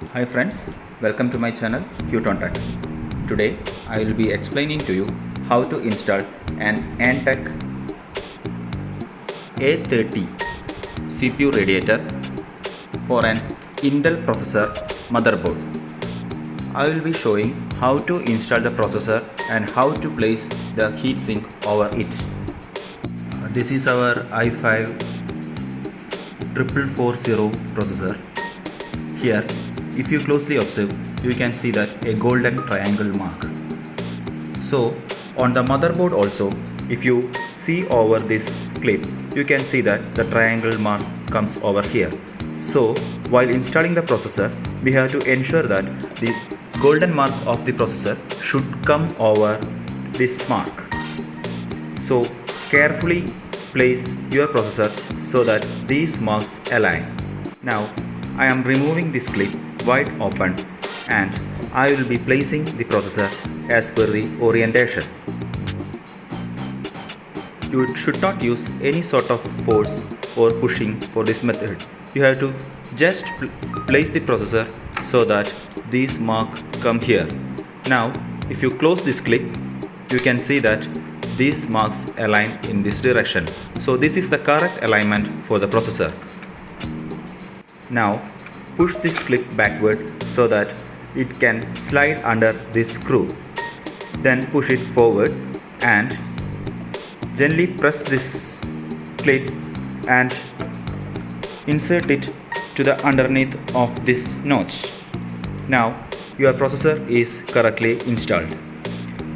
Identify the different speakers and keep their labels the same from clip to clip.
Speaker 1: Hi friends, welcome to my channel Antec. Today I will be explaining to you how to install an Antec A30 CPU radiator for an Intel processor motherboard. I will be showing how to install the processor and how to place the heatsink over it. This is our i5 4440 processor. Here, if you closely observe, you can see that a golden triangle mark. So, on the motherboard also, if you see over this clip, you can see that the triangle mark comes over here. So, while installing the processor, we have to ensure that the golden mark of the processor should come over this mark. So, carefully place your processor so that these marks align. Now, I am removing this clip wide open and I will be placing the processor as per the orientation. You should not use any sort of force or pushing for this method. You have to just place the processor so that these marks come here. Now, if you close this clip, you can see that these marks align in this direction. So this is the correct alignment for the processor. Now push this clip backward so that it can slide under this screw. Then push it forward and gently press this clip and insert it to the underneath of this notch. Now your processor is correctly installed.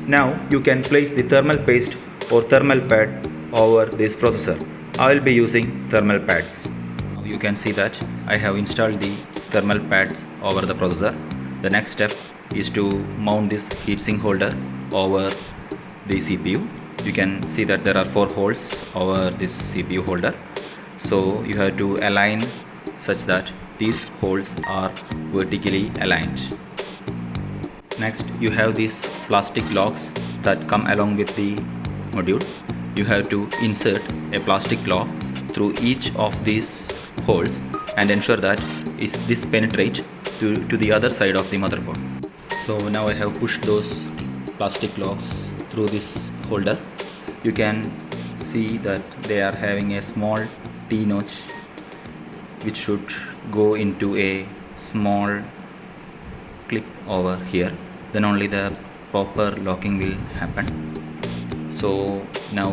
Speaker 1: Now you can place the thermal paste or thermal pad over this processor. I will be using thermal pads. Now you can see that I have installed the thermal pads over the processor. The next step is to mount this heatsink holder over the CPU. You can see that there are 4 holes over this CPU holder. So you have to align such that these holes are vertically aligned. Next, you have these plastic locks that come along with the module. You have to insert a plastic lock through each of these holes and ensure that this penetrates to the other side of the motherboard. So now I have pushed those plastic locks through this holder. You can see that they are having a small T-notch which should go into a small clip over here. Then only the proper locking will happen. So now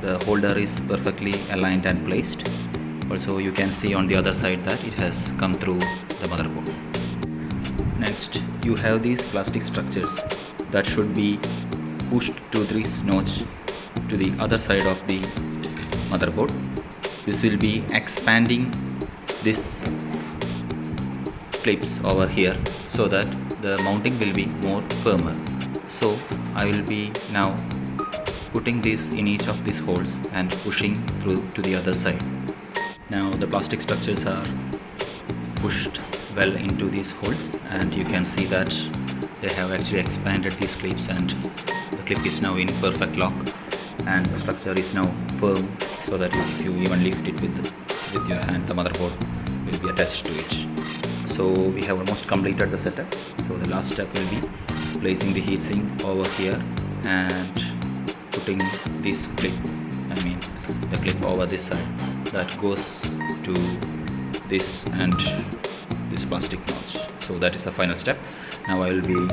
Speaker 1: the holder is perfectly aligned and placed. Also you can see on the other side that it has come through the motherboard. Next, you have these plastic structures that should be pushed to this notch to the other side of the motherboard. This will be expanding this clips over here so that the mounting will be more firmer. So I will be now putting this in each of these holes and pushing through to the other side. Now the plastic structures are pushed well into these holes and you can see that they have actually expanded these clips and the clip is now in perfect lock and the structure is now firm so that if you even lift it with your hand, the motherboard will be attached to it. So we have almost completed the setup. So the last step will be placing the heatsink over here and putting this clip, the clip over this side that goes to this and this plastic notch. So that is the final step. Now I will be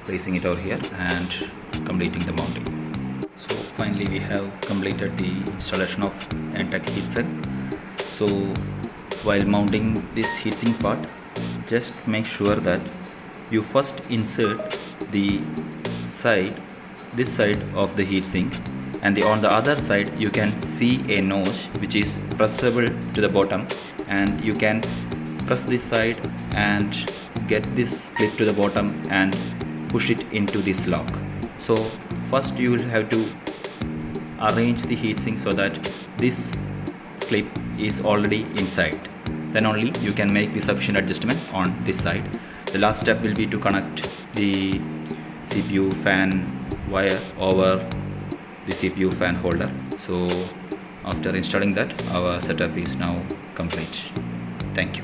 Speaker 1: placing it over here and completing the mounting. So finally we have completed the installation of Antec heatsink. So while mounting this heatsink part, just make sure that you first insert the this side of the heatsink, and on the other side you can see a notch which is pressable to the bottom, and you can press this side and get this clip to the bottom and push it into this lock. So first you will have to arrange the heatsink so that this clip is already inside. Then only you can make the sufficient adjustment on this side. The last step will be to connect the CPU fan wire over the CPU fan holder. So after installing that, our setup is now complete. Thank you.